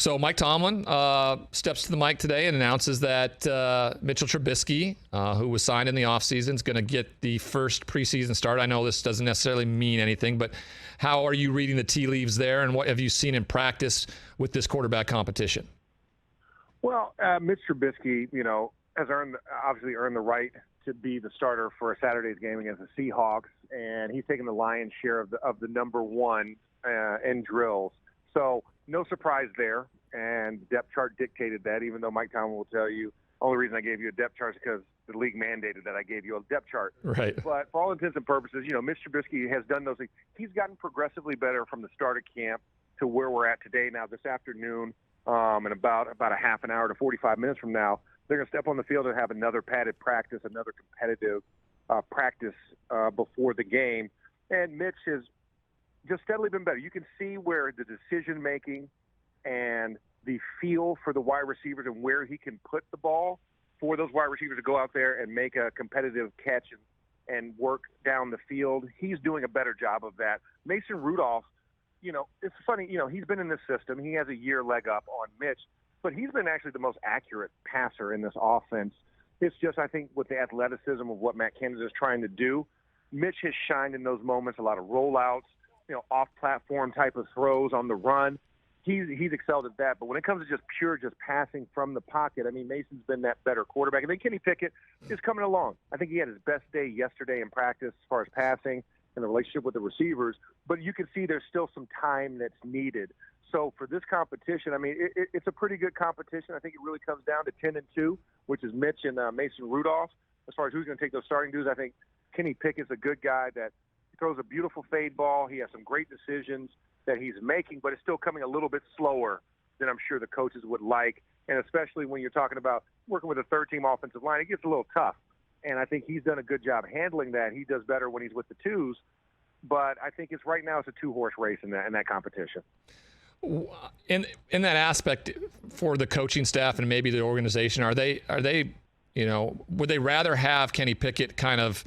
So Mike Tomlin steps to the mic today and announces that Mitchell Trubisky, who was signed in the offseason, is going to get the first preseason start. I know this doesn't necessarily mean anything, but how are you reading the tea leaves there, and what have you seen in practice with this quarterback competition? Well, Mitch Trubisky, has obviously earned the right to be the starter for Saturday's game against the Seahawks, and he's taken the lion's share of the number one in drills. So no surprise there, and the depth chart dictated that, even though Mike Tomlin will tell you, only reason I gave you a depth chart is because the league mandated that I gave you a depth chart. Right. But for all intents and purposes, Mitch Trubisky has done those things. He's gotten progressively better from the start of camp to where we're at today. Now, this afternoon, in about a half an hour to 45 minutes from now, they're going to step on the field and have another padded practice, another competitive practice before the game. And Mitch has just steadily been better. You can see where the decision-making and the feel for the wide receivers and where he can put the ball for those wide receivers to go out there and make a competitive catch and work down the field. He's doing a better job of that. Mason Rudolph, it's funny, he's been in this system. He has a year leg up on Mitch, but he's been actually the most accurate passer in this offense. It's just, I think, with the athleticism of what Matt Canada is trying to do, Mitch has shined in those moments, a lot of rollouts, off-platform type of throws on the run. He's excelled at that. But when it comes to just passing from the pocket, Mason's been that better quarterback. And then Kenny Pickett is coming along. I think he had his best day yesterday in practice as far as passing and the relationship with the receivers. But you can see there's still some time that's needed. So for this competition, it's a pretty good competition. I think it really comes down to 10-2, which is Mitch and Mason Rudolph. As far as who's going to take those starting duties, I think Kenny Pickett's a good guy that throws a beautiful fade ball. He has some great decisions that he's making, but it's still coming a little bit slower than I'm sure the coaches would like. And especially when you're talking about working with a third-team offensive line, it gets a little tough. And I think he's done a good job handling that. He does better when he's with the twos. But I think right now it's a two-horse race in that competition. In that aspect, for the coaching staff and maybe the organization, are they would they rather have Kenny Pickett kind of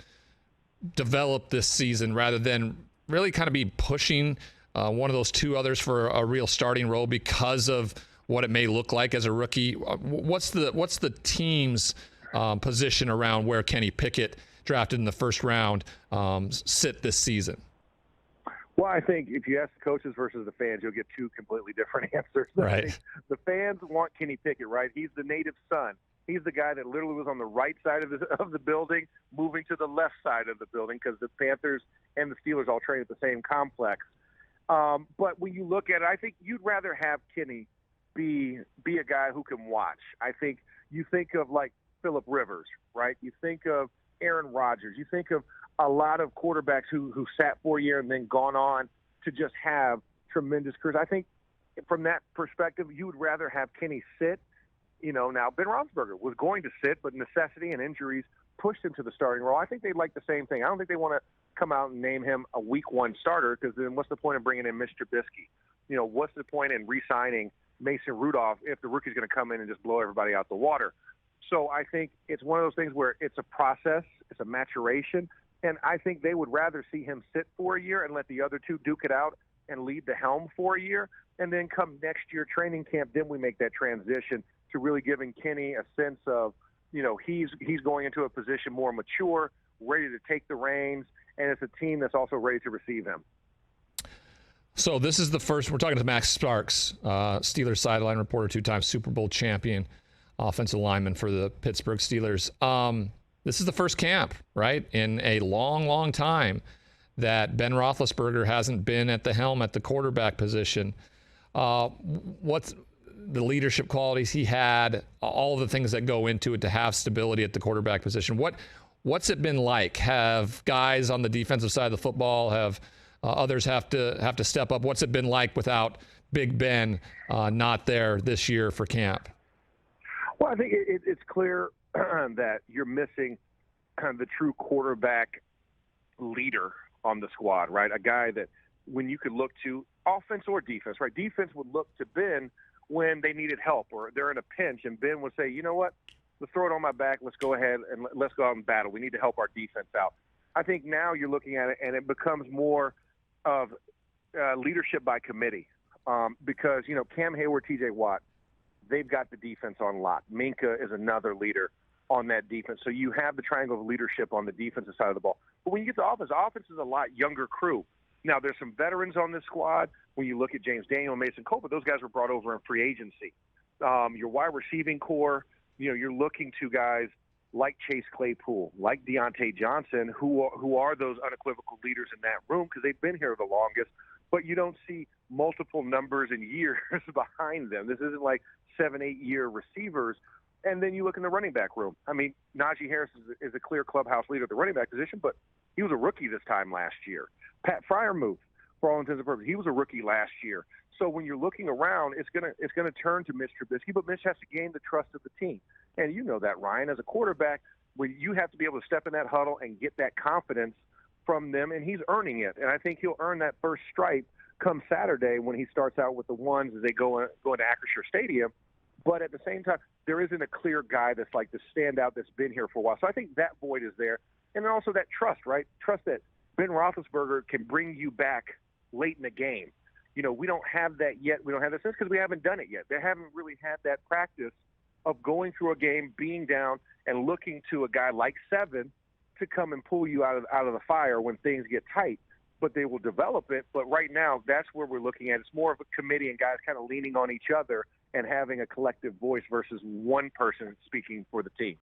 develop this season rather than really kind of be pushing one of those two others for a real starting role because of what it may look like as a rookie? What's the team's position around where Kenny Pickett, drafted in the first round, sit this season? Well, I think if you ask the coaches versus the fans, you'll get two completely different answers. Right. I think the fans want Kenny Pickett, right? He's the native son. He's the guy that literally was on the right side of the building, moving to the left side of the building because the Panthers and the Steelers all train at the same complex. But when you look at it, I think you'd rather have Kenny be a guy who can watch. I think you think of like Phillip Rivers, right? You think of Aaron Rodgers. You think of a lot of quarterbacks who sat for a year and then gone on to just have tremendous careers. I think from that perspective, you would rather have Kenny sit. Now Ben Roethlisberger was going to sit, but necessity and injuries pushed him to the starting role. I think they'd like the same thing. I don't think they want to come out and name him a week one starter because then what's the point of bringing in Mitch Trubisky? What's the point in re-signing Mason Rudolph if the rookie's going to come in and just blow everybody out the water? So I think it's one of those things where it's a process, it's a maturation, and I think they would rather see him sit for a year and let the other two duke it out and lead the helm for a year, and then come next year training camp, then we make that transition to really giving Kenny a sense of, he's going into a position more mature, ready to take the reins, and it's a team that's also ready to receive him. So this is the first, we're talking to Max Sparks, Steelers sideline reporter, two-time Super Bowl champion, offensive lineman for the Pittsburgh Steelers. This is the first camp, right, in a long, long time that Ben Roethlisberger hasn't been at the helm at the quarterback position. What's the leadership qualities he had, all of the things that go into it to have stability at the quarterback position? What's it been like? Have guys on the defensive side of the football, have others have to step up? What's it been like without Big Ben not there this year for camp? Well, I think it's clear that you're missing the true quarterback leader on the squad, right? A guy that when you could look to offense or defense, right? Defense would look to Ben when they needed help or they're in a pinch, and Ben would say, you know what, let's throw it on my back. Let's go ahead and let's go out and battle. We need to help our defense out. I think now you're looking at it, and it becomes more of leadership by committee. because, Cam Hayward, TJ Watt, they've got the defense on lock. Minka is another leader on that defense. So you have the triangle of leadership on the defensive side of the ball. But when you get to offense is a lot younger crew. Now, there's some veterans on this squad. When you look at James Daniel and Mason Cole, but those guys were brought over in free agency. Your wide receiving core, you're looking to guys like Chase Claypool, like Deontay Johnson, who are those unequivocal leaders in that room because they've been here the longest. But you don't see multiple numbers and years behind them. This isn't like 7-8 year receivers. And then you look in the running back room. I mean, Najee Harris is a clear clubhouse leader at the running back position, but he was a rookie this time last year. Pat Freiermuth, for all intents and purposes, he was a rookie last year. So when you're looking around, it's gonna turn to Mitch Trubisky, but Mitch has to gain the trust of the team. And you know that, Ryan, as a quarterback, where you have to be able to step in that huddle and get that confidence from them, and he's earning it. And I think he'll earn that first stripe come Saturday when he starts out with the ones as they go into Acrisure Stadium. But at the same time, there isn't a clear guy that's like the standout that's been here for a while. So I think that void is there. And then also that trust, right? Trust that Ben Roethlisberger can bring you back late in the game. We don't have that yet. We don't have that sense because we haven't done it yet. They haven't really had that practice of going through a game, being down, and looking to a guy like Seven to come and pull you out of the fire when things get tight. But they will develop it. But right now, that's where we're looking at. It's more of a committee and guys kind of leaning on each other and having a collective voice versus one person speaking for the team.